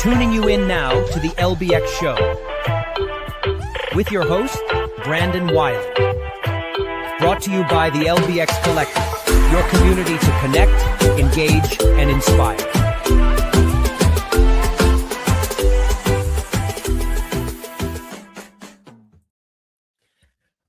Tuning you in now to the LBX Show with your host, Brandon Wiley. Brought to you by the LBX Collective, your community to connect, engage, and inspire.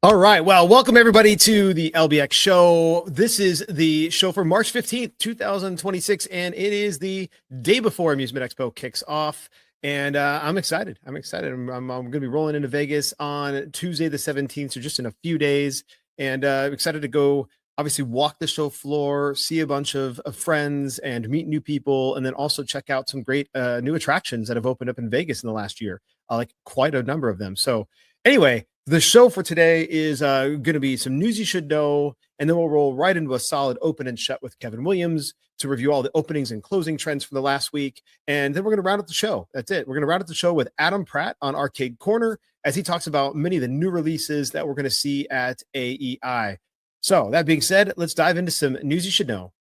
All right. Well, welcome everybody to the LBX Show. This is the show for March 15th, 2026, and it is the day before Amusement Expo kicks off. And I'm excited. I'm going to be rolling into Vegas on Tuesday, the 17th, so just in a few days. And excited to go, obviously, walk the show floor, see a bunch of friends, and meet new people, and then also check out some great new attractions that have opened up in Vegas in the last year, like quite a number of them. So anyway, the show for today is going to be some news you should know, and then we'll roll right into a solid open and shut with Kevin Williams to review all the openings and closing trends for the last week. And then we're going to round up the show. That's it. We're going to round up the show with Adam Pratt on Arcade Corner as he talks about many of the new releases that we're going to see at AEI. So that being said, let's dive into some news you should know.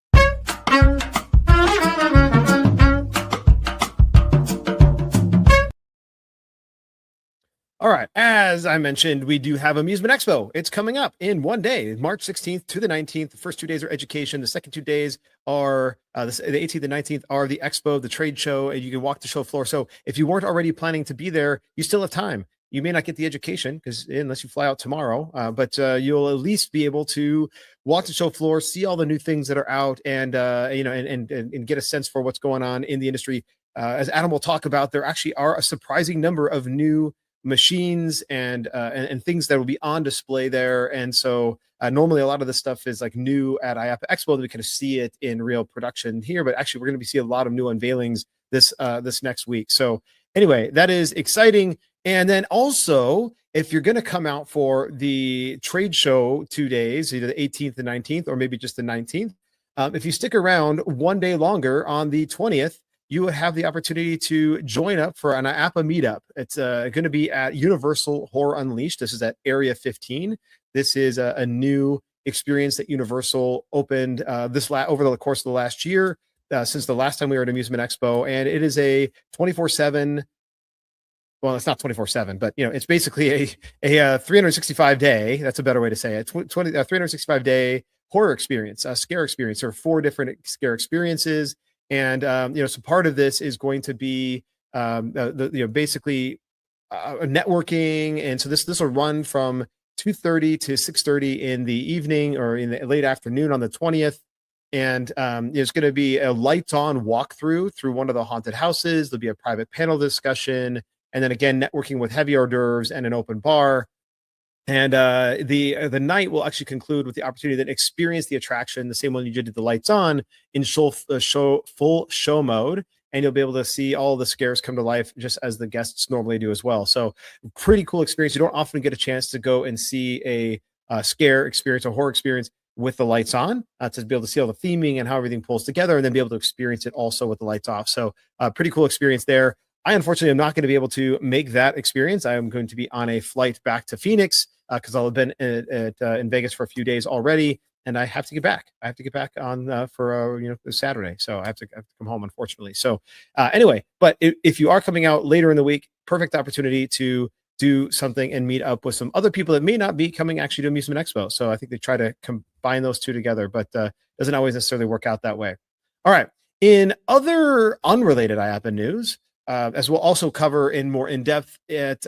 All right, as I mentioned, we do have Amusement Expo. It's coming up in one day, March 16th to the 19th. The first 2 days are education. The second 2 days are the 18th and 19th are the expo, the trade show, and you can walk the show floor. So if you weren't already planning to be there, you still have time. You may not get the education because unless you fly out tomorrow, but you'll at least be able to walk the show floor, see all the new things that are out, and and get a sense for what's going on in the industry. As Adam will talk about, there actually are a surprising number of new machines and things that will be on display there. And so normally a lot of this stuff is like new at IAAPA Expo, that we kind of see it in real production here, but actually we're going to be seeing a lot of new unveilings this next week. So anyway, that is exciting. And then also, if you're going to come out for the trade show 2 days, either the 18th and 19th, or maybe just the 19th, if you stick around one day longer on the 20th, you will have the opportunity to join up for an IAAPA meetup. It's going to be at Universal Horror Unleashed. This is at Area 15. This is a new experience that Universal opened over the course of the last year, since the last time we were at Amusement Expo. And it is a 24/7, well, it's not 24/7, but it's basically a 365 day. That's a better way to say it. 365 day horror experience, a scare experience. There are 4 different scare experiences. And so part of this is going to be basically networking, and so this will run from 2:30 to 6:30 in the evening or in the late afternoon on the 20th. And there's going to be a lights-on walkthrough through one of the haunted houses. There'll be a private panel discussion, and then again networking with heavy hors d'oeuvres and an open bar. And the night will actually conclude with the opportunity to experience the attraction, the same one you did the lights on, in full show mode, and you'll be able to see all the scares come to life just as the guests normally do as well. So pretty cool experience. You don't often get a chance to go and see a scare experience, a horror experience with the lights on, to be able to see all the theming and how everything pulls together, and then be able to experience it also with the lights off. So pretty cool experience there. I unfortunately am not going to be able to make that experience. I am going to be on a flight back to Phoenix because I'll have been in Vegas for a few days already, and I have to get back. I have to get back on for Saturday, so I have to come home, unfortunately. So anyway, but if you are coming out later in the week, perfect opportunity to do something and meet up with some other people that may not be coming actually to Amusement Expo. So I think they try to combine those two together, but doesn't always necessarily work out that way. All right. In other unrelated IAAPA news, as we'll also cover in more in-depth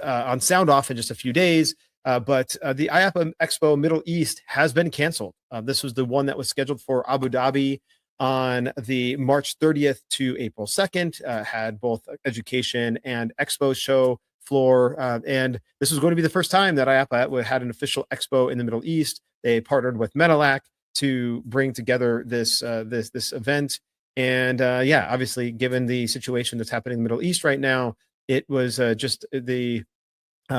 on Sound Off in just a few days, but the IAAPA Expo Middle East has been canceled. This was the one that was scheduled for Abu Dhabi on the March 30th to April 2nd, had both education and expo show floor. And this was going to be the first time that IAAPA had an official expo in the Middle East. They partnered with Menelac to bring together this event. And obviously, given the situation that's happening in the Middle East right now, it was just the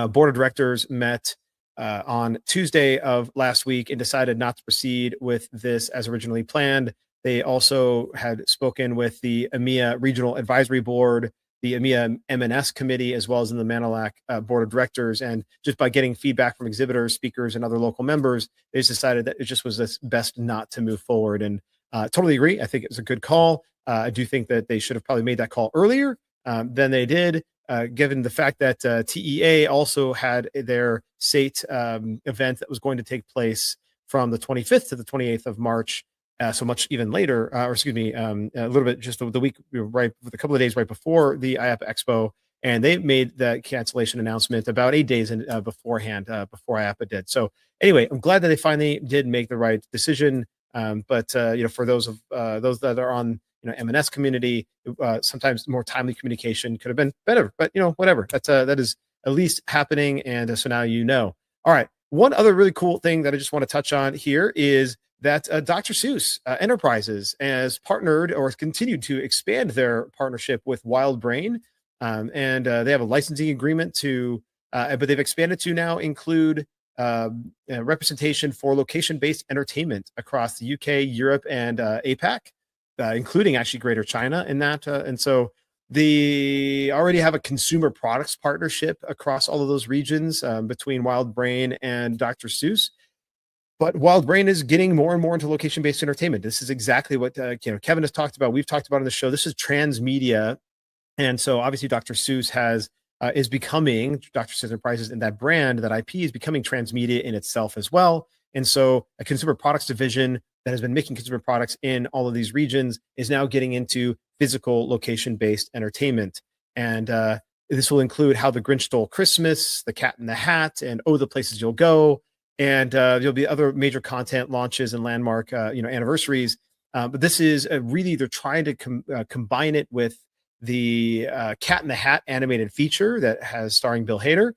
board of directors met on Tuesday of last week and decided not to proceed with this as originally planned. They also had spoken with the EMEA Regional Advisory Board, the EMEA M&S Committee, as well as in the Menelac Board of Directors. And just by getting feedback from exhibitors, speakers, and other local members, they just decided that it just was best not to move forward. And totally agree. I think it was a good call. I do think that they should have probably made that call earlier, than they did, given the fact that TEA also had their SATE event that was going to take place from the 25th to the 28th of March. So much even later, or excuse me, a little bit just the week right, with a couple of days right before the IAAPA Expo, and they made the cancellation announcement about 8 days beforehand, before IAAPA did. So anyway, I'm glad that they finally did make the right decision. But for those that are on M&S community, sometimes more timely communication could have been better. But whatever. That is at least happening, and so now you know. All right. One other really cool thing that I just want to touch on here is that Dr. Seuss Enterprises has partnered or has continued to expand their partnership with WildBrain, and they have a licensing agreement but they've expanded to now include representation for location-based entertainment across the UK, Europe, and APAC, including actually Greater China in that. And so they already have a consumer products partnership across all of those regions between WildBrain and Dr. Seuss. But WildBrain is getting more and more into location-based entertainment. This is exactly what Kevin has talked about. We've talked about on the show. This is transmedia, and so obviously Dr. Seuss is becoming Dr. Seuss Enterprises, and that brand, that IP, is becoming transmedia in itself as well. And so a consumer products division that has been making consumer products in all of these regions is now getting into physical location-based entertainment. And this will include How the Grinch Stole Christmas, The Cat in the Hat, and Oh, the Places You'll Go. And there'll be other major content launches and landmark, anniversaries. But this is really, they're trying to combine it with the Cat in the Hat animated feature that has starring Bill Hader,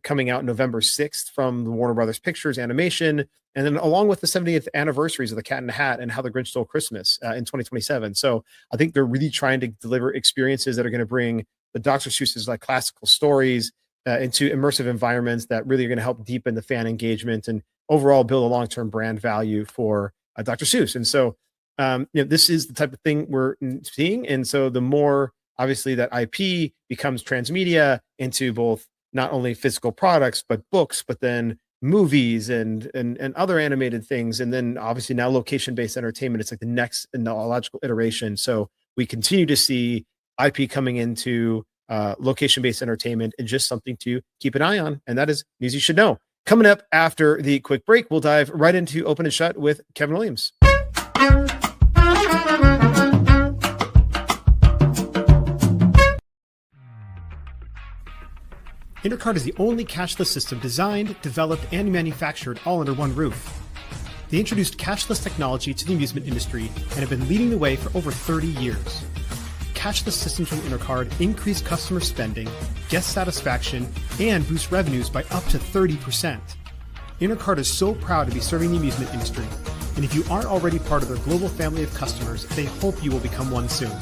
coming out November 6th from the Warner Brothers Pictures Animation, and then along with the 70th anniversaries of the Cat in the Hat and How the Grinch Stole Christmas in 2027. So I think they're really trying to deliver experiences that are going to bring the Dr. Seuss's like classical stories into immersive environments that really are going to help deepen the fan engagement and overall build a long-term brand value for Dr. Seuss. And so, this is the type of thing we're seeing. And so the more obviously that IP becomes transmedia into both not only physical products, but books, but then movies and other animated things. And then obviously now location-based entertainment, it's like the next in the logical iteration. So we continue to see IP coming into location-based entertainment, and just something to keep an eye on. And that is news you should know. Coming up after the quick break, we'll dive right into Open and Shut with Kevin Williams. Intercard is the only cashless system designed, developed, and manufactured all under one roof. They introduced cashless technology to the amusement industry and have been leading the way for over 30 years. Cashless systems from Intercard increase customer spending, guest satisfaction, and boost revenues by up to 30%. Intercard is so proud to be serving the amusement industry, and if you aren't already part of their global family of customers, they hope you will become one soon.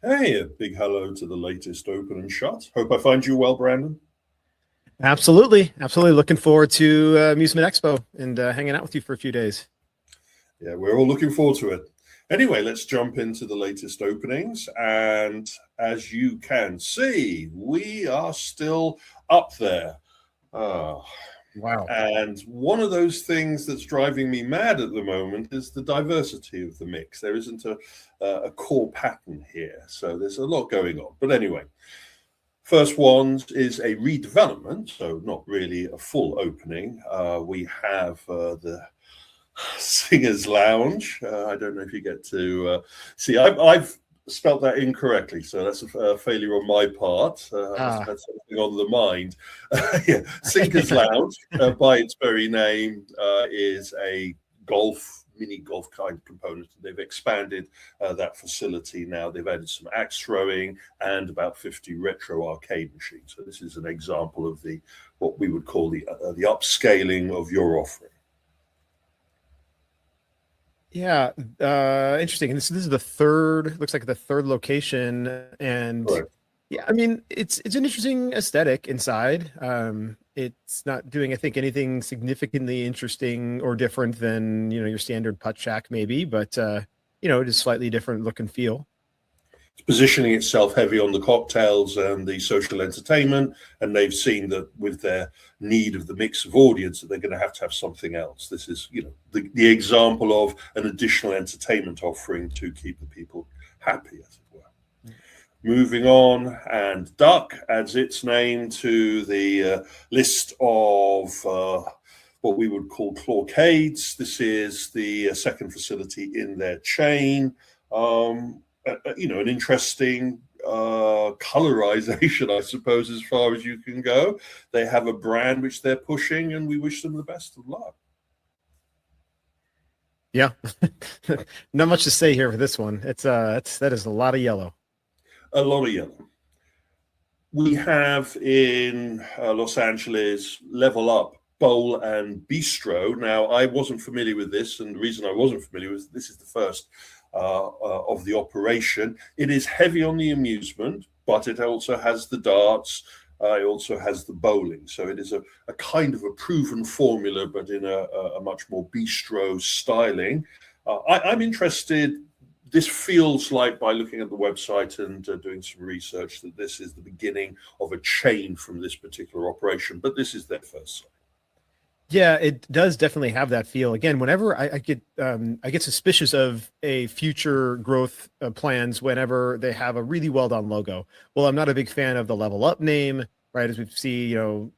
Hey, a big hello to the latest Open and Shut. Hope I find you well, Brandon. Absolutely. Looking forward to Amusement Expo and hanging out with you for a few days. Yeah, we're all looking forward to it. Anyway, let's jump into the latest openings. And as you can see, we are still up there. Wow. And one of those things that's driving me mad at the moment is the diversity of the mix. There isn't a core pattern here. So there's a lot going on. But anyway, first one is a redevelopment, so not really a full opening. We have the Singers Lounge. I don't know if you get to see. I've spelt that incorrectly, so that's a failure on my part. I had something on the mind. Yeah, Singers Lounge, by its very name, is a mini golf kind of component. They've expanded that facility now. They've added some axe throwing and about 50 retro arcade machines. So this is an example of what we would call the upscaling of your offering. Yeah, interesting. And this is the third, looks like the third location. And Correct. yeah, I mean, it's an interesting aesthetic inside. It's not doing, I think, anything significantly interesting or different than, your standard putt shack maybe, but, it is slightly different look and feel. positioning itself heavy on the cocktails and the social entertainment, and they've seen that with their need of the mix of audience that they're going to have something else. This is, you know, the example of an additional entertainment offering to keep the people happy, as it were. Moving on, and Duck adds its name to the list of what we would call clawcades. This is the second facility in their chain. You know, an interesting colorization, I suppose, as far as you can go. They have a brand which they're pushing, and we wish them the best of luck. Yeah, not much to say here for this one. That is a lot of yellow. A lot of yellow. We have in Los Angeles Level Up Bowl and Bistro. Now, I wasn't familiar with this, and the reason I wasn't familiar with this is the first of the operation. It is heavy on the amusement, but it also has the darts. It also has the bowling. So it is a kind of a proven formula, but in a much more bistro styling. I'm interested. This feels like, by looking at the website and doing some research, that this is the beginning of a chain from this particular operation, but this is their first site. Yeah, it does definitely have that feel. Again, whenever I get suspicious of a future growth plans whenever they have a really well done logo. Well, I'm not a big fan of the Level Up name, right? As we see, you know,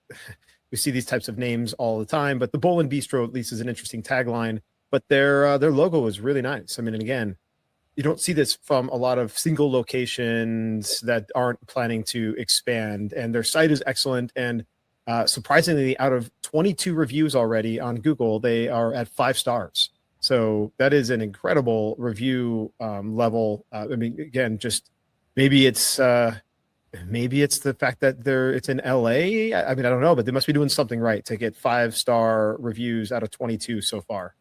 we see these types of names all the time. But the Bowl and Bistro at least is an interesting tagline. But their logo is really nice. I mean, and again, you don't see this from a lot of single locations that aren't planning to expand. And their site is excellent. And surprisingly, out of 22 reviews already on Google, they are at 5 stars. So that is an incredible review level. I mean, again, just maybe it's the fact that it's in LA. I mean, I don't know, but they must be doing something right to get 5-star reviews out of 22 so far.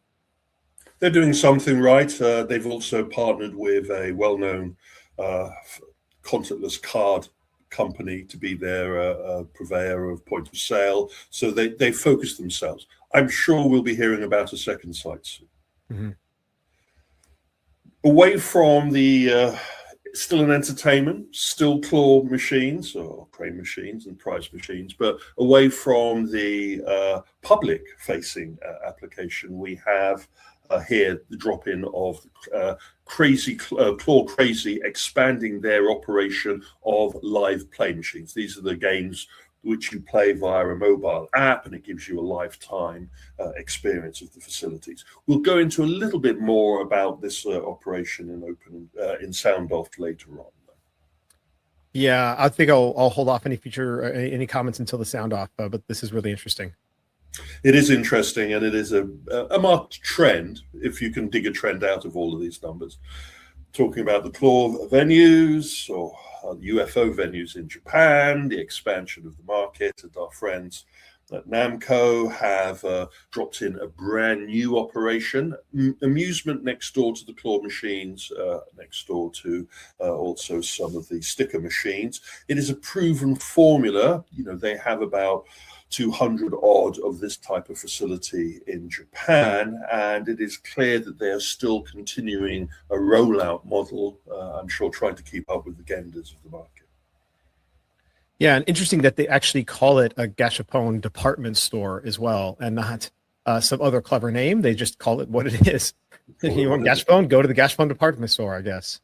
They're doing something right. They've also partnered with a well-known contactless card company to be their purveyor of point of sale. So they focus themselves. I'm sure we'll be hearing about a second site soon. Mm-hmm. Away from the still an entertainment, still claw machines or crane machines and prize machines, but away from the public facing application, we have here the drop-in of Claw Crazy expanding their operation of live play machines. These are the games which you play via a mobile app, and it gives you a lifetime experience of the facilities. We'll go into a little bit more about this operation in Sound Off later on. Yeah, I think I'll hold off any comments until the Sound Off, but this is really interesting. It is interesting, and it is a marked trend, if you can dig a trend out of all of these numbers. Talking about the claw venues or UFO venues in Japan, the expansion of the market, and our friends at Namco have dropped in a brand new operation, amusement next door to the claw machines, next door to also some of the sticker machines. It is a proven formula. You know, they have about 200 odd of this type of facility in Japan, and it is clear that they are still continuing a rollout model, I'm sure trying to keep up with the genders of the market. Yeah, and interesting that they actually call it a Gashapon department store as well, and not some other clever name. They just call it what it is. If you want Gashapon, go to the Gashapon department store, I guess.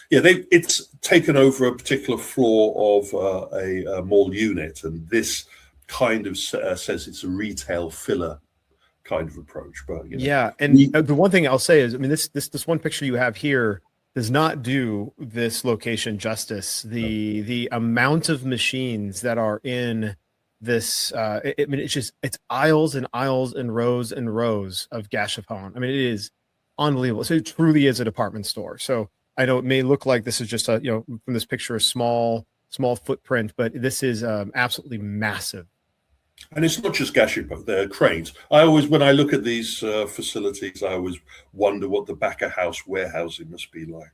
Yeah, it's taken over a particular floor of a mall unit, and this kind of says it's a retail filler kind of approach. But you know, yeah, and the one thing I'll say is, I mean, this one picture you have here does not do this location justice. The amount of machines that are in this, I mean, it's aisles and aisles and rows of Gashapon. I mean, it is unbelievable. So it truly is a department store. So I know it may look like this is just a, you know, from this picture, a small footprint, but this is absolutely massive. And it's not just Gashapon, they're cranes. When I look at these facilities, I always wonder what the back of house warehousing must be like.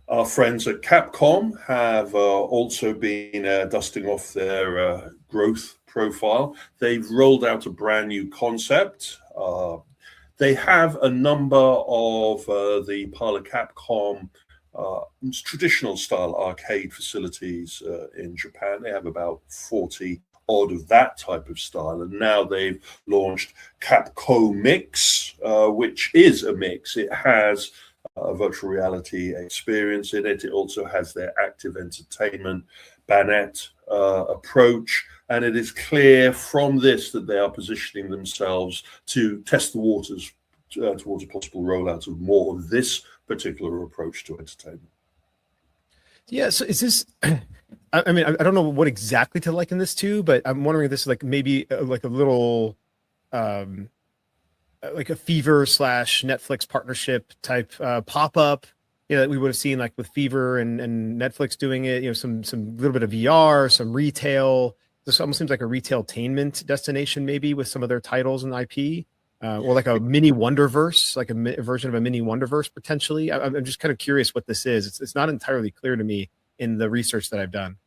Our friends at Capcom have also been dusting off their growth profile. They've rolled out a brand new concept. They have a number of the Parlor Capcom traditional style arcade facilities in Japan. They have about 40 odd of that type of style, and now they've launched Capco Mix, which is a mix. It has a virtual reality experience in it. It also has their active entertainment Banette approach, and it is clear from this that they are positioning themselves to test the waters towards a possible rollout of more of this particular approach to entertainment. Yeah, so is this, I mean, I don't know what exactly to liken this to, but I'm wondering if this is like maybe like a little, like a Fever / Netflix partnership type pop-up, you know, that we would have seen like with Fever and Netflix doing it, you know, some little bit of VR, some retail. This almost seems like a retail-tainment destination maybe with some of their titles and IP. Or like a mini Wonderverse, like a version of a mini Wonderverse potentially. I'm just kind of curious what this is. It's not entirely clear to me in the research that I've done.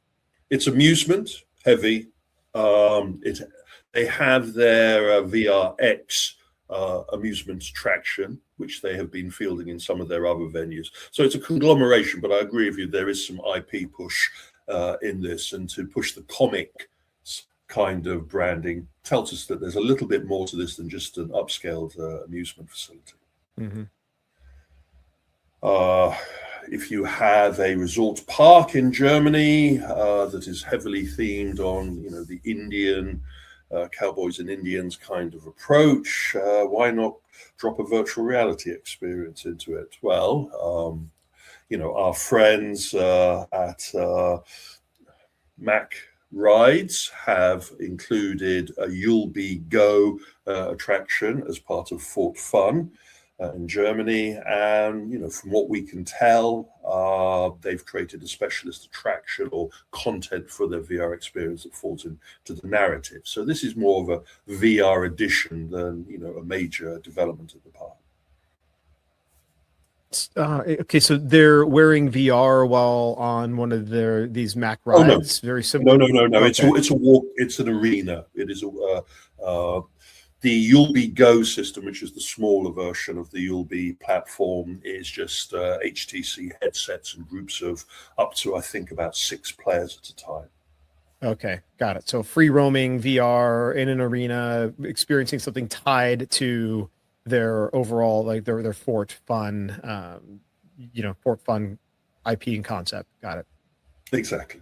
It's amusement heavy. They have their VRX amusement traction, which they have been fielding in some of their other venues. So it's a conglomeration, but I agree with you. There is some IP push in this, and to push the comic kind of branding tells us that there's a little bit more to this than just an upscaled amusement facility. Mm-hmm. If you have a resort park in Germany that is heavily themed on, you know, the Indian cowboys and Indians kind of approach, why not drop a virtual reality experience into it? Well, you know, our friends at Mac Rides have included a You'll Be Go attraction as part of Fort Fun in Germany, and you know, from what we can tell, they've created a specialist attraction or content for their VR experience that falls into the narrative. So this is more of a VR edition than, you know, a major development of the park. Okay, so they're wearing VR while on one of these Mac rides. No. Very similar. No. Okay. It's a walk. It's an arena. It is the You'll Be Go system, which is the smaller version of the You'll Be platform, is just HTC headsets and groups of up to, I think, about 6 players at a time. Okay, got it. So free roaming VR in an arena, experiencing something tied to their overall, like their Fort Fun, Fort Fun IP and concept. Got it. Exactly.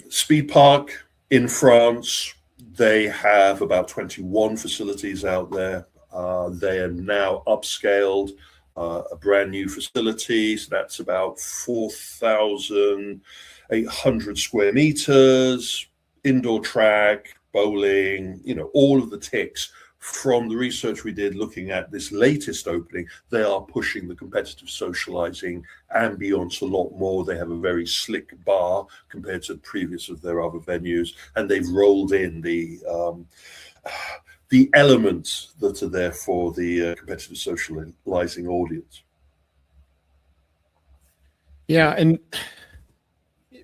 Speed Park in France, they have about 21 facilities out there. They are now upscaled, a brand new facility. So that's about 4,800 square meters, indoor track, bowling, you know, all of the ticks. From the research we did looking at this latest opening, they are pushing the competitive socializing ambience a lot more. They have a very slick bar compared to the previous of their other venues, and they've rolled in the elements that are there for the competitive socializing audience. Yeah, and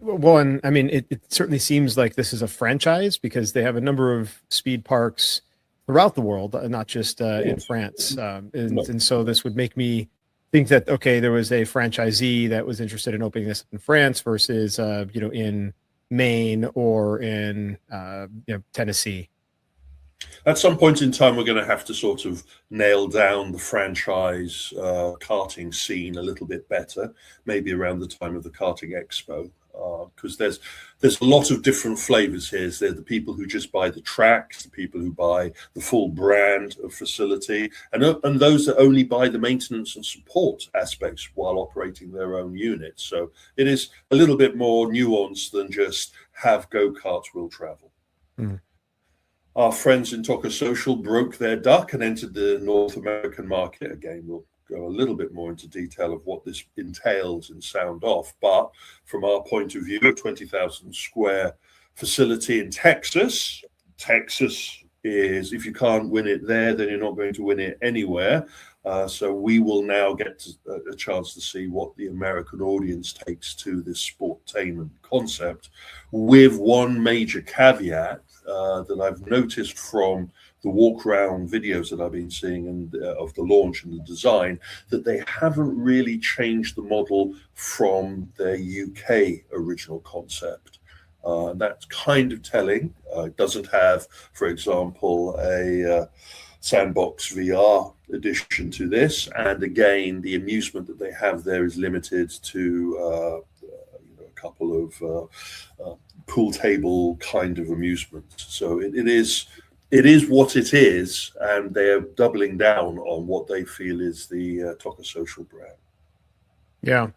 one, I mean, it certainly seems like this is a franchise because they have a number of speed parks throughout the world, not just in France. And so this would make me think that, okay, there was a franchisee that was interested in opening this in France versus, in Maine or in, Tennessee. At some point in time, we're going to have to sort of nail down the franchise karting scene a little bit better, maybe around the time of the Karting Expo. Because there's a lot of different flavors here. There's the people who just buy the tracks, the people who buy the full brand of facility, and those that only buy the maintenance and support aspects while operating their own unit. So it is a little bit more nuanced than just have go-karts will travel. Mm. Our friends in Toka Social broke their duck and entered the North American market. Again, we'll go a little bit more into detail of what this entails in sound off. But from our point of view, a 20,000 square facility in Texas. Texas is, if you can't win it there, then you're not going to win it anywhere. So we will now get a chance to see what the American audience takes to this sportainment concept, with one major caveat that I've noticed from the walk around videos that I've been seeing and of the launch and the design, that they haven't really changed the model from their UK original concept. That's kind of telling. It doesn't have, for example, a sandbox VR addition to this, and again, the amusement that they have there is limited to a couple of pool table kind of amusement. So it is what it is, and they're doubling down on what they feel is the Toca Social brand. Yeah.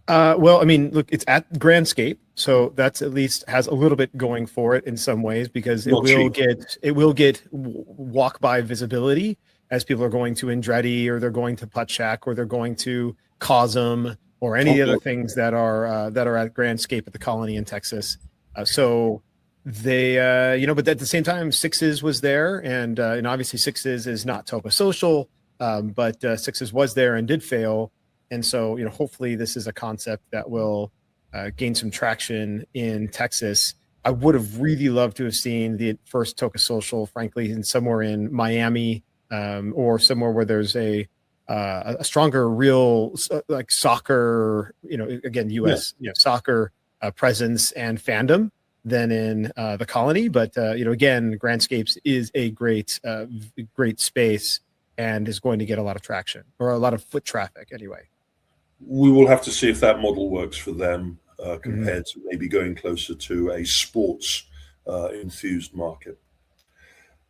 Well, I mean, look, it's at Grandscape, so that's at least has a little bit going for it in some ways, because it will get walk by visibility as people are going to Andretti, or they're going to Putt Shack, or they're going to Cosm, or any other things that are at Grandscape at the Colony in Texas. So they, but at the same time, Sixes was there, and obviously Sixes is not Toca Social, but Sixes was there and did fail. And so, hopefully this is a concept that will gain some traction in Texas. I would have really loved to have seen the first Toca Social, frankly, somewhere in Miami, or somewhere where there's a stronger real like soccer, again, U.S. Soccer presence and fandom than in the Colony. But again, Grandscapes is a great space and is going to get a lot of traction, or a lot of foot traffic anyway. We will have to see if that model works for them compared to maybe going closer to a sports enthused market.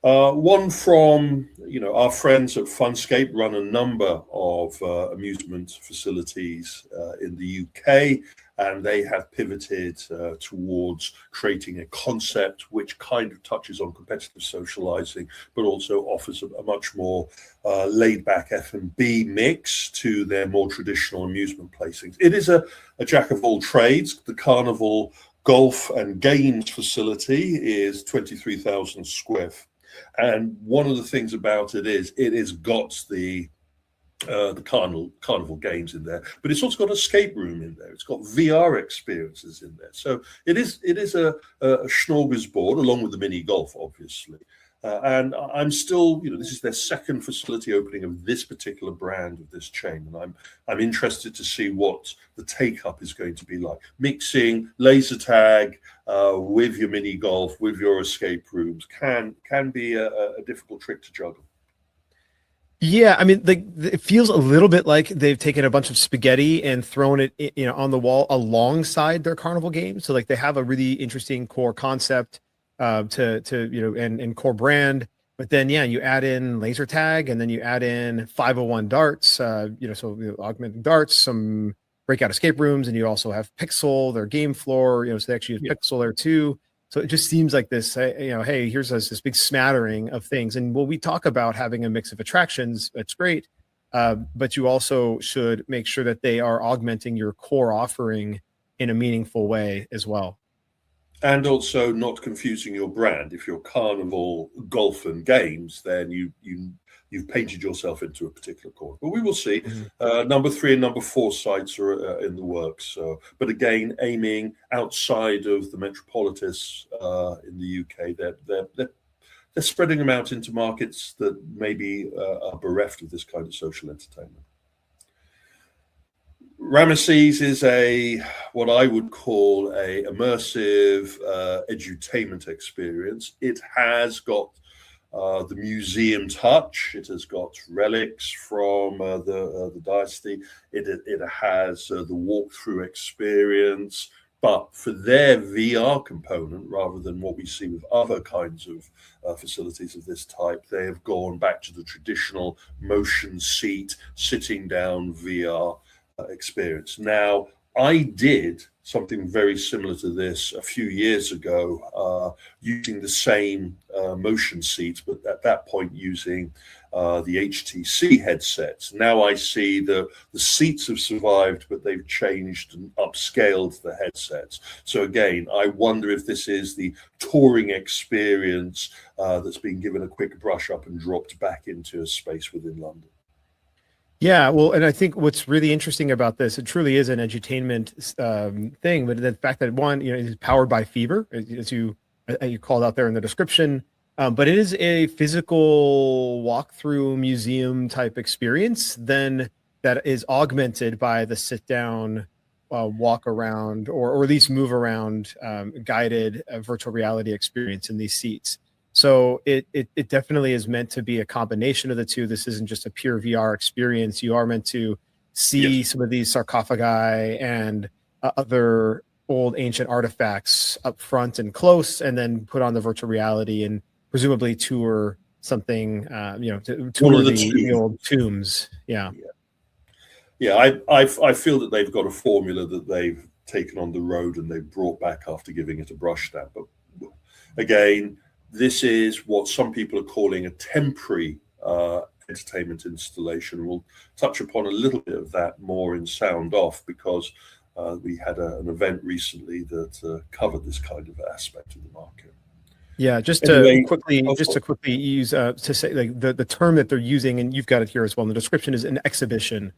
One from our friends at Funscape run a number of amusement facilities in the UK, and they have pivoted towards creating a concept which kind of touches on competitive socializing, but also offers a much more laid-back F&B mix to their more traditional amusement placings. It is a jack of all trades. The Carnival Golf and Games facility is 23,000 square feet. And one of the things about it is it has got the carnival games in there, but it's also got an escape room in there. It's got VR experiences in there. So it is a smorgasbord, along with the mini golf, obviously. And I'm still, this is their second facility opening of this particular brand of this chain, and I'm interested to see what the take up is going to be like. Mixing laser tag with your mini golf, with your escape rooms, can be a difficult trick to juggle. Yeah, I mean, it feels a little bit like they've taken a bunch of spaghetti and thrown it, on the wall alongside their carnival games. So like they have a really interesting core concept and core brand, but then you add in laser tag, and then you add in 501 darts, augmenting darts, some breakout escape rooms, and you also have Pixel, their game floor, so they actually have Pixel there too. So it just seems like this, hey, here's this big smattering of things. And we talk about having a mix of attractions, that's great, but you also should make sure that they are augmenting your core offering in a meaningful way as well. And also not confusing your brand. If you're Carnival Golf and Games, then you've painted yourself into a particular corner. But we will see. Number 3 and number 4 sites are in the works. But again, aiming outside of the metropolis in the UK, they're spreading them out into markets that maybe are bereft of this kind of social entertainment. Ramesses is what I would call a immersive edutainment experience. It has got the museum touch. It has got relics from the dynasty. It has the walkthrough experience, but for their VR component, rather than what we see with other kinds of facilities of this type, they have gone back to the traditional motion seat, sitting down VR experience. Now, I did something very similar to this a few years ago, using the same motion seats, but at that point using the HTC headsets. Now I see the seats have survived, but they've changed and upscaled the headsets. So again, I wonder if this is the touring experience that's been given a quick brush up and dropped back into a space within London. Yeah, well, and I think what's really interesting about this, it truly is an edutainment thing, but the fact that one, it is powered by Fever, as you called out there in the description, But it is a physical walkthrough museum type experience then that is augmented by the sit down walk around or at least move around guided virtual reality experience in these seats. So it definitely is meant to be a combination of the two. This isn't just a pure VR experience. You are meant to see some of these sarcophagi and other old ancient artifacts up front and close, and then put on the virtual reality and presumably tour something, to tour the old tombs. Yeah. I feel that they've got a formula that they've taken on the road and they've brought back after giving it a brush stamp. But again, this is what some people are calling a temporary entertainment installation. We'll touch upon a little bit of that more in Sound Off, because we had an event recently that covered this kind of aspect of the market. Yeah, just to quickly use to say, like, the term that they're using, and you've got it here as well in the description, is an exhibition,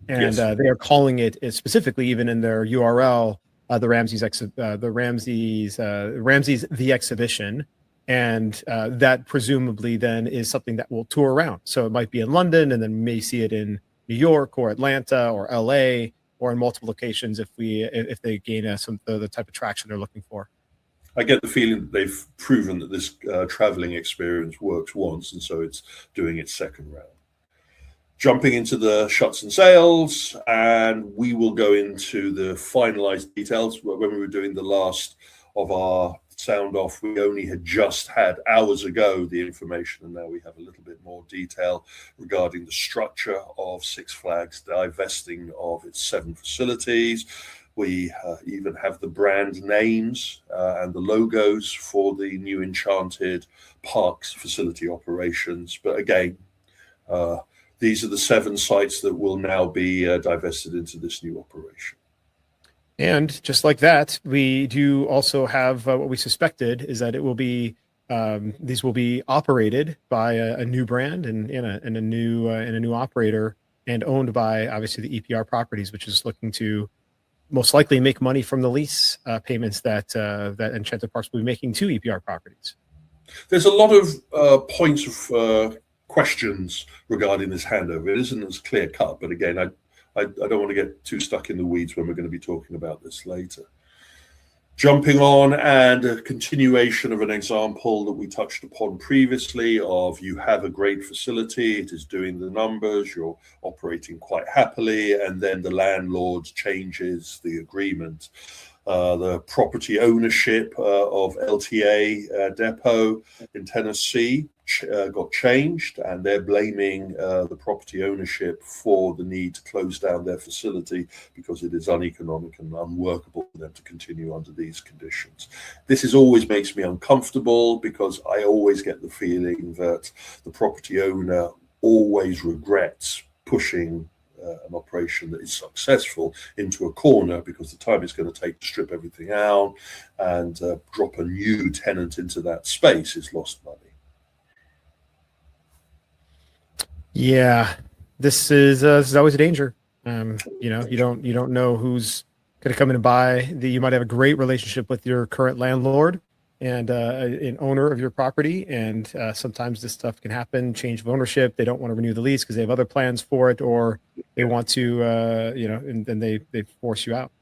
and they are calling it specifically, even in their URL, the Ramses the Exhibition. And that presumably then is something that will tour around. So it might be in London, and then may see it in New York or Atlanta or LA, or in multiple locations if they gain the type of traction they're looking for. I get the feeling that they've proven that this traveling experience works once, and so it's doing its second round. Jumping into the shuts and sails, and we will go into the finalized details. When we were doing the last of our Sound Off, we only had just had hours ago the information, and now we have a little bit more detail regarding the structure of Six Flags divesting of its 7 facilities. We even have the brand names and the logos for the new Enchanted Parks facility operations. But again, these are the 7 sites that will now be divested into this new operation. And just like that, we do also have what we suspected is that it will be these will be operated by a new brand and a new operator, and owned by obviously the EPR Properties, which is looking to most likely make money from the lease payments that Enchanted Parks will be making to EPR Properties. There's a lot of points of questions regarding this handover. It isn't as clear cut, but again, I don't want to get too stuck in the weeds when we're going to be talking about this later. Jumping on, and a continuation of an example that we touched upon previously of, you have a great facility, it is doing the numbers, you're operating quite happily, and then the landlord changes the agreement. The property ownership of LTA Depot in Tennessee got changed, and they're blaming the property ownership for the need to close down their facility because it is uneconomic and unworkable for them to continue under these conditions. This always makes me uncomfortable, because I always get the feeling that the property owner always regrets pushing an operation that is successful into a corner, because the time it's going to take to strip everything out and drop a new tenant into that space is lost money. Yeah, this is always a danger. You don't know who's going to come in and buy. You might have a great relationship with your current landlord and an owner of your property, and sometimes this stuff can happen. Change of ownership. They don't want to renew the lease because they have other plans for it, or they want to, and then they force you out.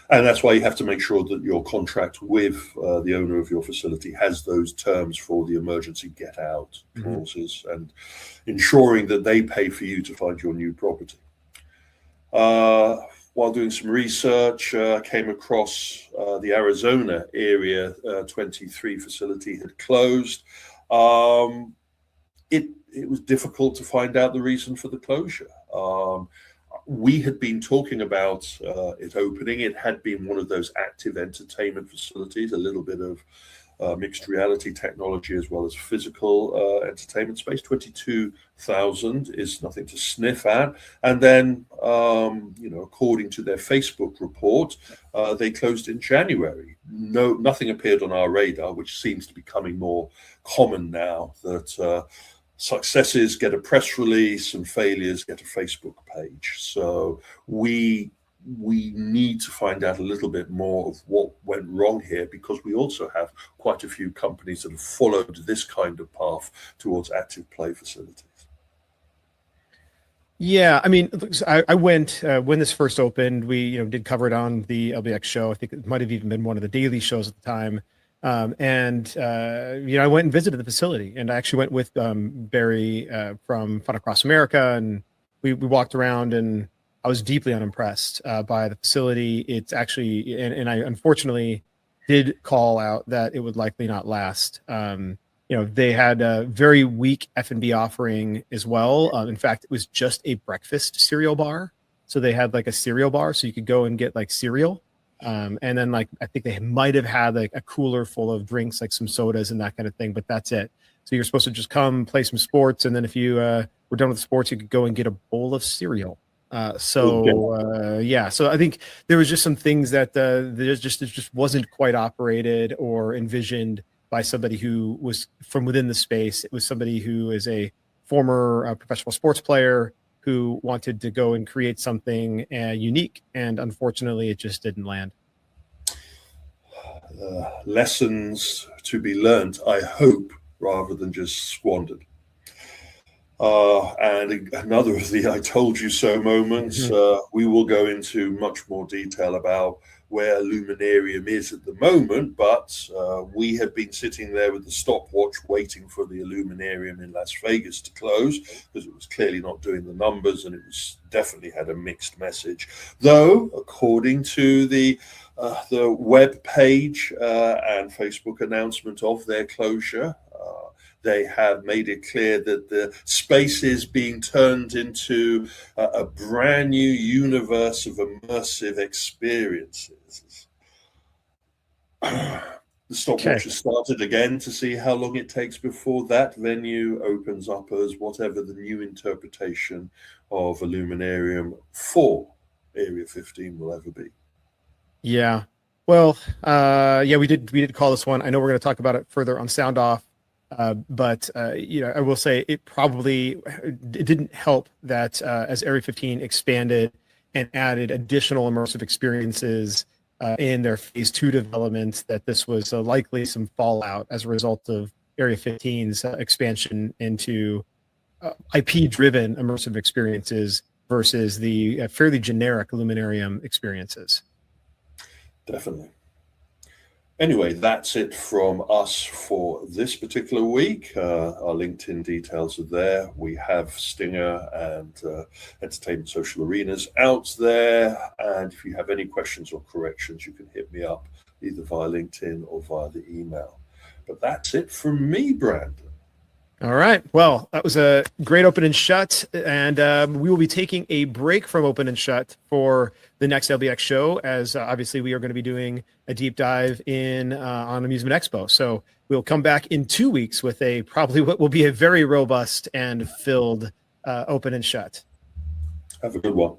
And that's why you have to make sure that your contract with the owner of your facility has those terms for the emergency get out clauses, and ensuring that they pay for you to find your new property. While doing some research, came across the Arizona area 23 facility had closed. It was difficult to find out the reason for the closure. We had been talking about it opening. It had been one of those active entertainment facilities, a little bit of mixed reality technology as well as physical entertainment space. 22,000 is nothing to sniff at. And then, according to their Facebook report, they closed in January. Nothing appeared on our radar, which seems to be becoming more common now, that successes get a press release and failures get a Facebook page. So we we need to find out a little bit more of what went wrong here, because we also have quite a few companies that have followed this kind of path towards active play facilities. Yeah, I mean, I went when this first opened. We did cover it on the LBX show. I think it might have even been one of the daily shows at the time. I went and visited the facility, and I actually went with Barry from Fun Across America, and we walked around, and I was deeply unimpressed by the facility. It's actually, and I unfortunately did call out that it would likely not last. They had a very weak F&B offering as well. In fact, it was just a breakfast cereal bar. So they had like a cereal bar, so you could go and get like cereal. And then like, I think they might have had like a cooler full of drinks, like some sodas and that kind of thing, but that's it. So you're supposed to just come play some sports. And then if you were done with sports, you could go and get a bowl of cereal. So I think there was just some things that it just wasn't quite operated or envisioned by somebody who was from within the space. It was somebody who is a former professional sports player who wanted to go and create something unique, and unfortunately, it just didn't land. Lessons to be learned, I hope, rather than just squandered. And another of the I told you so moments, we will go into much more detail about where Illuminarium is at the moment, but we have been sitting there with the stopwatch waiting for the Illuminarium in Las Vegas to close, because it was clearly not doing the numbers, and it was definitely had a mixed message. Though, according to the web page and Facebook announcement of their closure, they have made it clear that the space is being turned into a brand new universe of immersive experiences. The stopwatch has started again to see how long it takes before that venue opens up as whatever the new interpretation of Illuminarium for Area 15 will ever be. Yeah. Well, we did call this one. I know we're going to talk about it further on Sound Off. But I will say it didn't help that as Area 15 expanded and added additional immersive experiences in their phase 2 development, that this was likely some fallout as a result of Area 15's expansion into IP-driven immersive experiences versus the fairly generic Illuminarium experiences. Definitely. Anyway, that's it from us for this particular week. Our LinkedIn details are there. We have Stinger and Entertainment Social Arenas out there. And if you have any questions or corrections, you can hit me up either via LinkedIn or via the email. But that's it from me, Brandon. All right. Well, that was a great open and shut, and we will be taking a break from open and shut for the next LBX show, as obviously we are going to be doing a deep dive in on Amusement Expo. So we'll come back in 2 weeks with probably what will be a very robust and filled open and shut. Have a good one.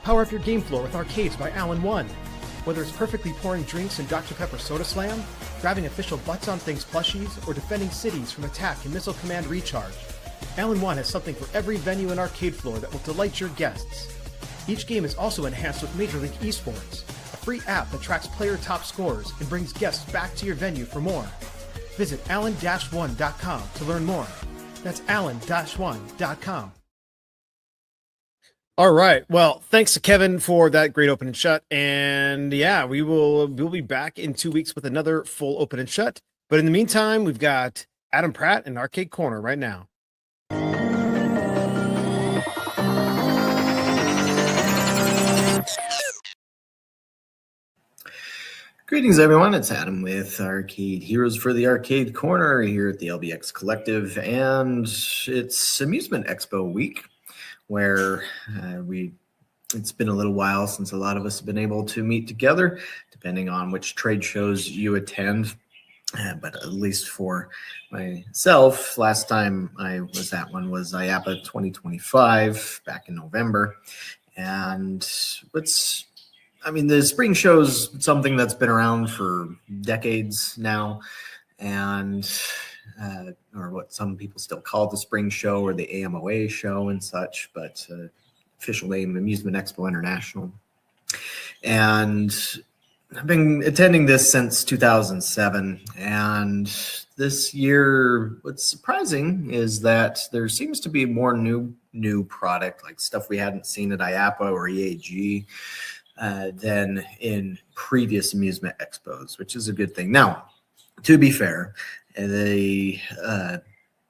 Power up your game floor with Arcades by Allen One. Whether it's perfectly pouring drinks in Dr. Pepper Soda Slam, grabbing official Butts on Things plushies, or defending cities from attack and missile command recharge, Allen One has something for every venue and arcade floor that will delight your guests. Each game is also enhanced with Major League Esports, a free app that tracks player top scores and brings guests back to your venue for more. Visit allen-one.com to learn more. That's allen-one.com. All right. Well, thanks to Kevin for that great open and shut. And yeah, we'll be back in 2 weeks with another full open and shut. But in the meantime, we've got Adam Pratt in Arcade Corner right now. Greetings, everyone. It's Adam with Arcade Heroes for the Arcade Corner here at the LBX Collective. And it's Amusement Expo week, where it's been a little while since a lot of us have been able to meet together, depending on which trade shows you attend. But at least for myself, last time I was at one was IAAPA 2025 back in November. And the spring show's something that's been around for decades now. and or what some people still call the Spring Show or the AMOA Show and such, but official name Amusement Expo International. And I've been attending this since 2007, and this year, what's surprising is that there seems to be more new product, like stuff we hadn't seen at IAAPA or EAG than in previous amusement expos, which is a good thing. Now, to be fair, the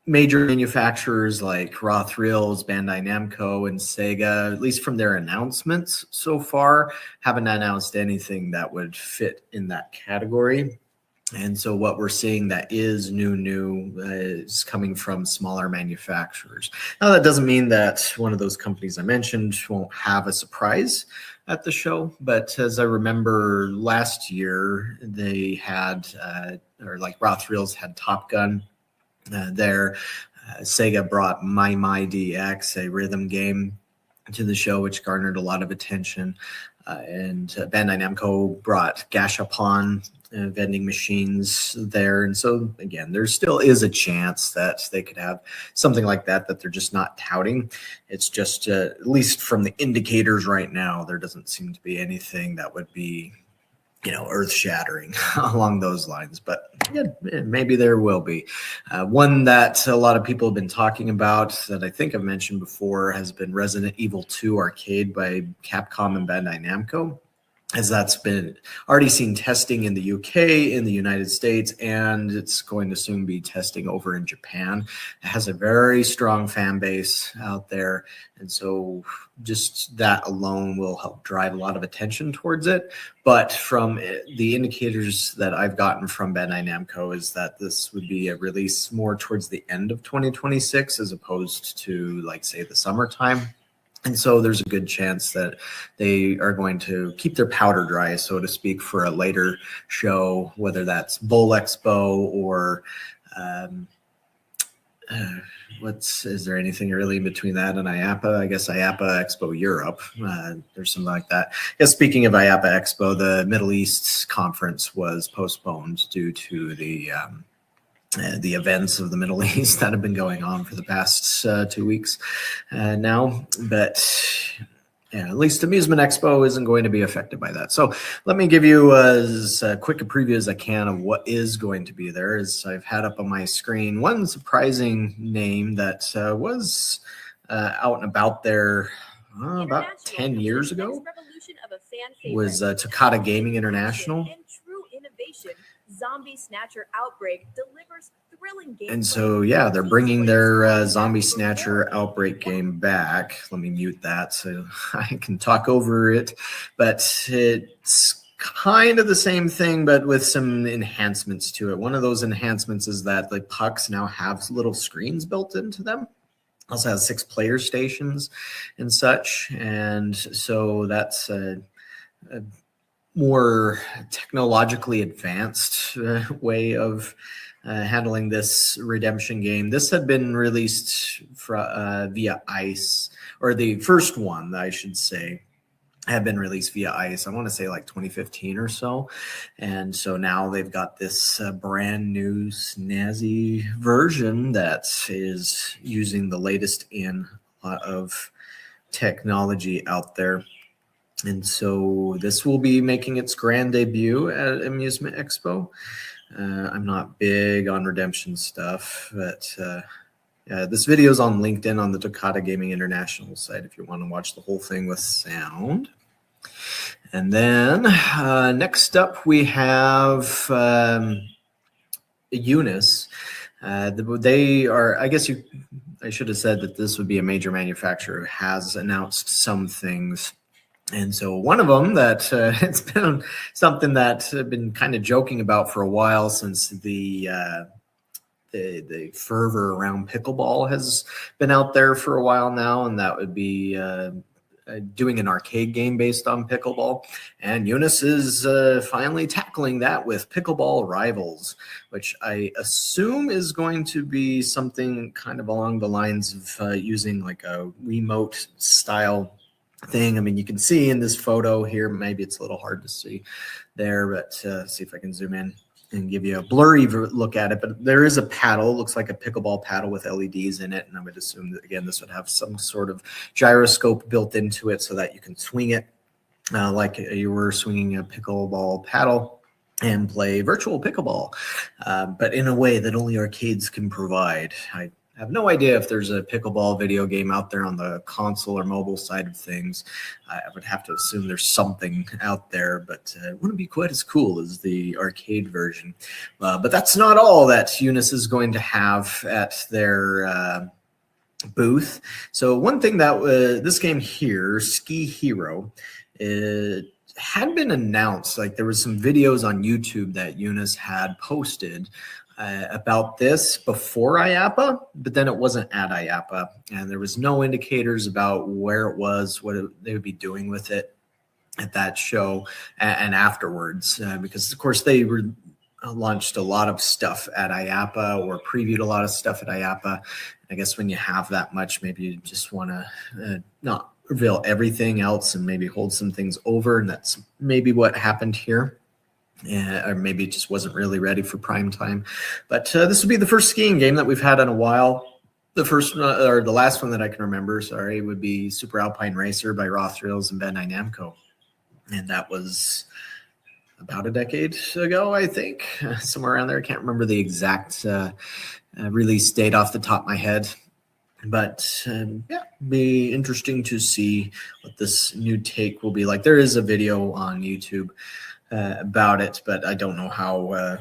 major manufacturers like Raw Thrills, Bandai Namco, and Sega, at least from their announcements so far, haven't announced anything that would fit in that category. And so what we're seeing that is new is coming from smaller manufacturers. Now, that doesn't mean that one of those companies I mentioned won't have a surprise at the show. But as I remember last year, they had, or like Raw Thrills had Top Gun there. Sega brought My DX, a rhythm game, to the show, which garnered a lot of attention. And Bandai Namco brought Gashapon vending machines there. And so, again, there still is a chance that they could have something like that they're just not touting. It's just, at least from the indicators right now, there doesn't seem to be anything that would be, earth-shattering along those lines. But yeah, maybe there will be. One that a lot of people have been talking about that I think I've mentioned before has been Resident Evil 2 Arcade by Capcom and Bandai Namco, as that's been already seen testing in the UK, in the United States, and it's going to soon be testing over in Japan. It has a very strong fan base out there, and so just that alone will help drive a lot of attention towards it. But from the indicators that I've gotten from Bandai Namco is that this would be a release more towards the end of 2026 as opposed to, like, say, the summertime. And so there's a good chance that they are going to keep their powder dry, so to speak, for a later show, whether that's Bowl Expo or is there anything really in between that and IAAPA? I guess IAAPA Expo Europe, there's something like that. Yeah, speaking of IAAPA Expo, the Middle East conference was postponed due to the events of the Middle East that have been going on for the past 2 weeks now. But yeah, at least Amusement Expo isn't going to be affected by that. So let me give you as quick a preview as I can of what is going to be there. As I've had up on my screen, one surprising name that was out and about there about 10 years ago was Toccata Gaming International. Zombie Snatcher Outbreak delivers thrilling gameplay. And so, yeah, they're bringing their Zombie Snatcher Outbreak game back. Let me mute that so I can talk over it. But it's kind of the same thing, but with some enhancements to it. One of those enhancements is that the pucks now have little screens built into them. Also has 6 player stations and such. And so that's a more technologically advanced way of handling this redemption game. This had been released via ICE, or the first one, I should say, had been released via ICE, I want to say like 2015 or so. And so now they've got this brand new snazzy version that is using the latest in a lot of technology out there. And so this will be making its grand debut at Amusement Expo. I'm not big on redemption stuff, but this video is on LinkedIn on the Toccata Gaming International site if you want to watch the whole thing with sound. And then next up we have Eunice. They are, I guess I should have said that this would be a major manufacturer who has announced some things. And so one of them that it's been something that I've been kind of joking about for a while since the fervor around pickleball has been out there for a while now, and that would be doing an arcade game based on pickleball. And Eunice is finally tackling that with Pickleball Rivals, which I assume is going to be something kind of along the lines of using like a remote style thing. I mean, you can see in this photo here, maybe it's a little hard to see there, but see if I can zoom in. and give you a blurry look at it, but there is a paddle. It looks like a pickleball paddle with LEDs in it, and I would assume that, again, this would have some sort of gyroscope built into it so that you can swing it like you were swinging a pickleball paddle and play virtual pickleball, but in a way that only arcades can provide. I have no idea if there's a pickleball video game out there on the console or mobile side of things. I would have to assume there's something out there, but it wouldn't be quite as cool as the arcade version. But that's not all that Eunice is going to have at their booth. So one thing that this game here, Ski Hero, it had been announced. Like, there was some videos on YouTube that Eunice had posted about this before IAAPA, but then it wasn't at IAAPA, and there was no indicators about where it was, they would be doing with it at that show and afterwards, because of course they launched a lot of stuff at IAAPA or previewed a lot of stuff at IAAPA. I guess when you have that much, maybe you just want to not reveal everything else and maybe hold some things over, and that's maybe what happened here. Or maybe it just wasn't really ready for prime time. But this will be the first skiing game that we've had in a while. The first or the last one that I can remember, sorry, would be Super Alpine Racer by Raw Thrills and Bandai Namco. And that was about a decade ago, I think, somewhere around there. I can't remember the exact release date off the top of my head. But yeah, be interesting to see what this new take will be like. There is a video on YouTube about it, but I don't know how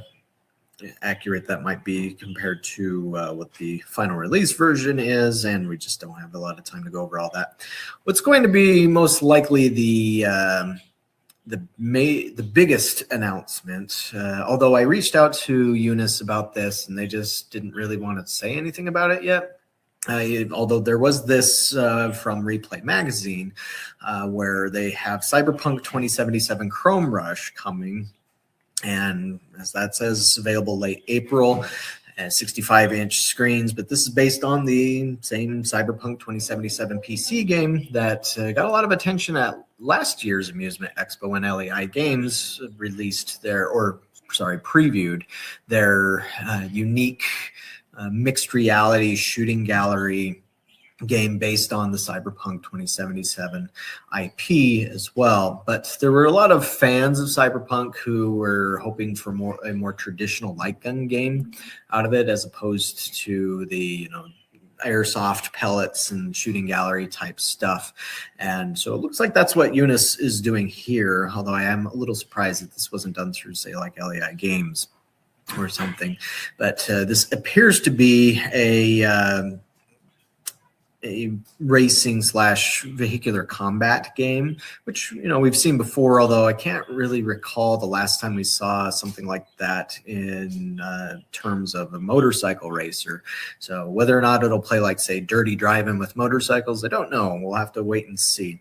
accurate that might be compared to what the final release version is, and we just don't have a lot of time to go over all that. What's going to be most likely the biggest announcement, although I reached out to Eunice about this and they just didn't really want to say anything about it yet. Although there was this from Replay Magazine where they have Cyberpunk 2077 Chrome Rush coming, and as that says, available late April, 65-inch screens. But this is based on the same Cyberpunk 2077 PC game that got a lot of attention at last year's Amusement Expo when LEI Games released previewed their unique mixed reality shooting gallery game based on the Cyberpunk 2077 IP as well. But there were a lot of fans of Cyberpunk who were hoping for a more traditional light gun game out of it, as opposed to the airsoft pellets and shooting gallery type stuff. And so it looks like that's what Eunice is doing here, although I am a little surprised that this wasn't done through, say, like LEI Games or something. But this appears to be a racing / vehicular combat game, which we've seen before, although I can't really recall the last time we saw something like that in terms of a motorcycle racer. So whether or not it'll play like, say, Dirty Driving with motorcycles, I don't know. We'll have to wait and see.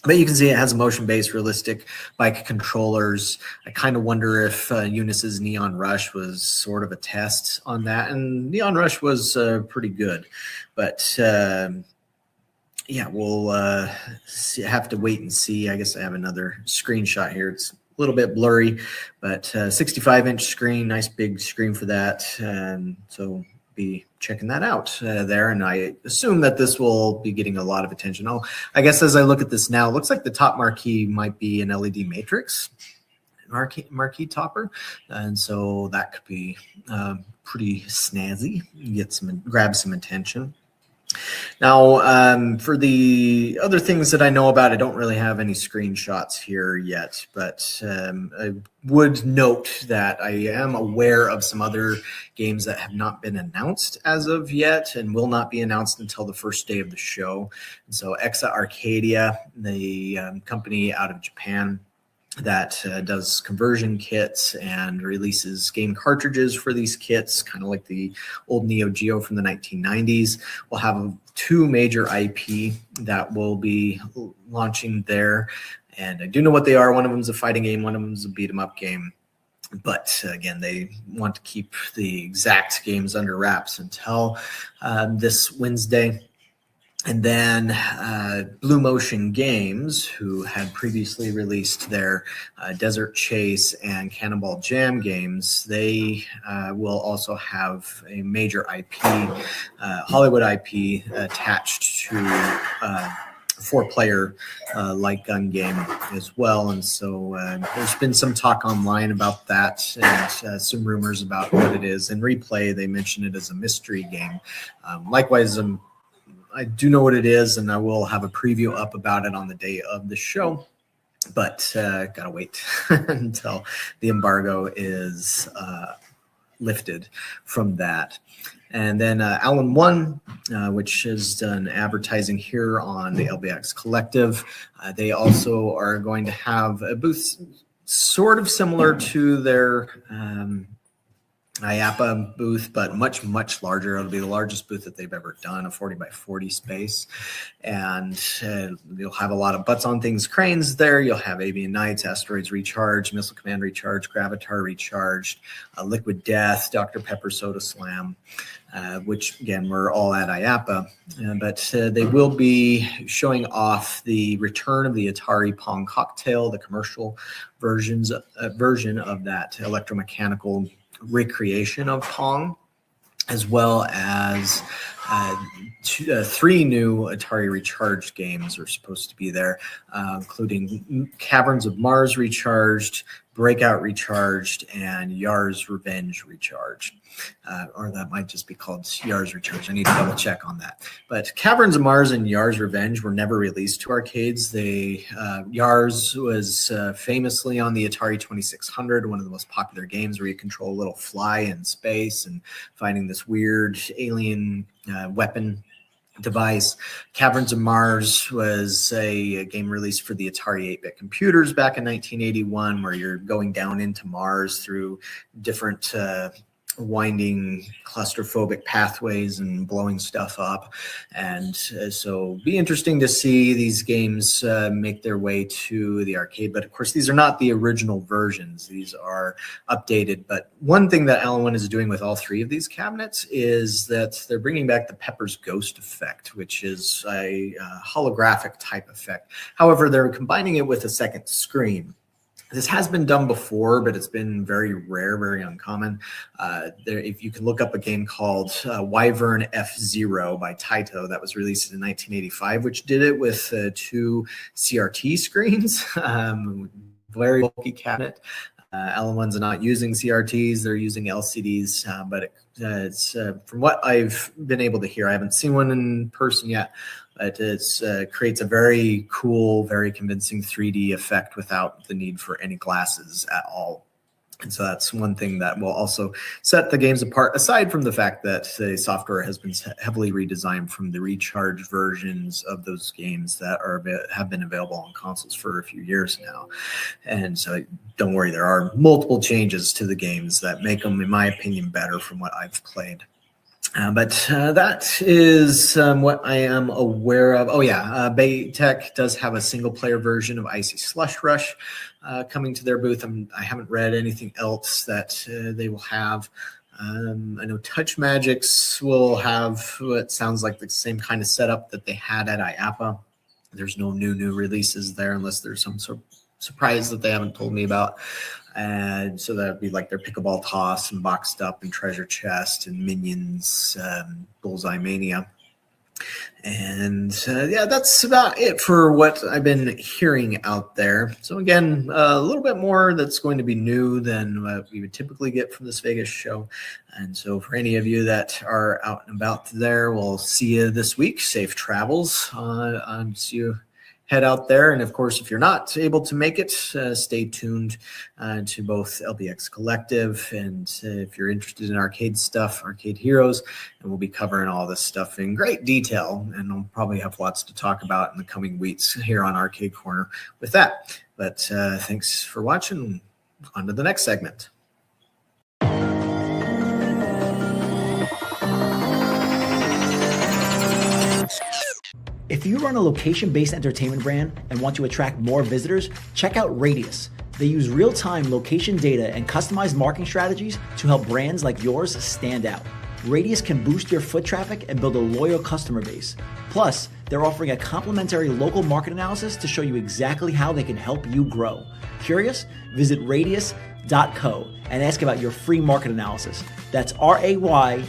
But you can see it has motion-based realistic bike controllers. I kind of wonder if Eunice's Neon Rush was sort of a test on that. And Neon Rush was pretty good. But yeah, we'll have to wait and see. I guess I have another screenshot here. It's a little bit blurry, but 65-inch screen, nice big screen for that. So be checking that out there, and I assume that this will be getting a lot of attention. I guess as I look at this now, it looks like the top marquee might be an LED matrix marquee topper, and so that could be pretty snazzy. Grab some attention. Now, for the other things that I know about, I don't really have any screenshots here yet, but I would note that I am aware of some other games that have not been announced as of yet and will not be announced until the first day of the show. And so Exa Arcadia, the company out of Japan that does conversion kits and releases game cartridges for these kits, kind of like the old Neo Geo from the 1990s. We'll have two major IP that will be launching there, and I do know what they are. One of them is a fighting game, one of them is a beat 'em up game. But again, they want to keep the exact games under wraps until this Wednesday. And then Blue Motion Games, who had previously released their Desert Chase and Cannonball Jam games, they will also have a major IP, Hollywood IP, attached to 4-player light gun game as well. And so there's been some talk online about that and some rumors about what it is. In Replay, they mention it as a mystery game. Likewise, I do know what it is, and I will have a preview up about it on the day of the show, but gotta wait until the embargo is lifted from that. And then Alan One, which has done advertising here on the LBX Collective, they also are going to have a booth sort of similar to their IAAPA booth, but much, much larger. It'll be the largest booth that they've ever done, a 40 by 40 space. And you'll have a lot of butts on things cranes there. You'll have Avian Knights, Asteroids Recharged, Missile Command Recharged, Gravatar Recharged, Liquid Death, Dr. Pepper Soda Slam, which again, we're all at IAAPA. But they will be showing off the return of the Atari Pong Cocktail, the commercial version of that electromechanical recreation of Pong, as well as 3 new Atari Recharged games are supposed to be there, including Caverns of Mars Recharged, Breakout Recharged, and Yar's Revenge Recharged. Or that might just be called Yar's Recharged. I need to double check on that. But Caverns of Mars and Yar's Revenge were never released to arcades. Yar's was famously on the Atari 2600, one of the most popular games where you control a little fly in space and finding this weird alien weapon device. Caverns of Mars was a game released for the Atari 8-bit computers back in 1981, where you're going down into Mars through different winding claustrophobic pathways and blowing stuff up. And so be interesting to see these games make their way to the arcade. But of course, these are not the original versions. These are updated. But one thing that Alan One is doing with all 3 of these cabinets is that they're bringing back the Pepper's Ghost effect, which is a holographic type effect. However, they're combining it with a second screen. This has been done before, but it's been very rare, very uncommon. If you can look up a game called Wyvern F-Zero by Taito that was released in 1985, which did it with 2 CRT screens, very bulky cabinet. Alan One's not using CRTs, they're using LCDs, but it's from what I've been able to hear, I haven't seen one in person yet, but it creates a very cool, very convincing 3D effect without the need for any glasses at all. And so that's one thing that will also set the games apart, aside from the fact that the software has been heavily redesigned from the recharged versions of those games that have been available on consoles for a few years now. And so don't worry, there are multiple changes to the games that make them, in my opinion, better from what I've played. But that is what I am aware of. Oh, yeah. Baytech does have a single-player version of Icy Slush Rush coming to their booth. I haven't read anything else that they will have. I know Touch Magics will have what sounds like the same kind of setup that they had at IAAPA. There's no new releases there unless there's some sort of surprise that they haven't told me about. And so that would be like their Pickleball Toss and Boxed Up and Treasure Chest and Minions, Bullseye Mania. And yeah, that's about it for what I've been hearing out there. So again, a little bit more that's going to be new than what we would typically get from this Vegas show. And so for any of you that are out and about there, we'll see you this week. Safe travels. See you head out there. And of course, if you're not able to make it, stay tuned to both LBX Collective. And if you're interested in arcade stuff, Arcade Heroes, and we'll be covering all this stuff in great detail. And we'll probably have lots to talk about in the coming weeks here on Arcade Corner with that. But thanks for watching. On to the next segment. If you run a location-based entertainment brand and want to attract more visitors, check out Radius. They use real-time location data and customized marketing strategies to help brands like yours stand out. Radius can boost your foot traffic and build a loyal customer base. Plus, they're offering a complimentary local market analysis to show you exactly how they can help you grow. Curious? Visit radius.co and ask about your free market analysis. That's RAYDIUS.co.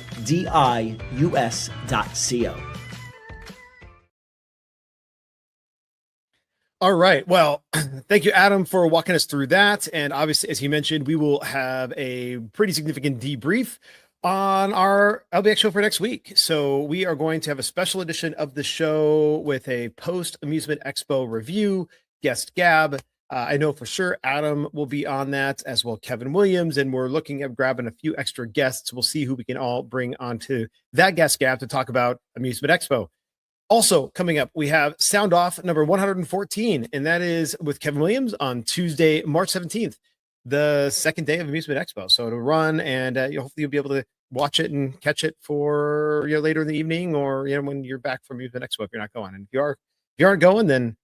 All right. Well, thank you, Adam, for walking us through that. And obviously, as he mentioned, we will have a pretty significant debrief on our LBX show for next week. So we are going to have a special edition of the show with a post Amusement Expo review, guest Gab. I know for sure Adam will be on that, as well Kevin Williams, and we're looking at grabbing a few extra guests. We'll see who we can all bring onto that guest Gab to talk about Amusement Expo. Also coming up, we have Sound Off number 114, and that is with Kevin Williams on Tuesday, March 17th, the second day of Amusement Expo. So it'll run, and hopefully you'll be able to watch it and catch it for later in the evening, or when you're back from Amusement Expo if you're not going. And if you aren't going, then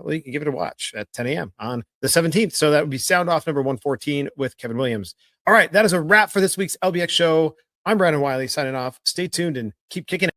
you can give it a watch at 10 a.m. on the 17th. So that would be Sound Off number 114 with Kevin Williams. All right, that is a wrap for this week's LBX show. I'm Brandon Wiley signing off. Stay tuned and keep kicking it.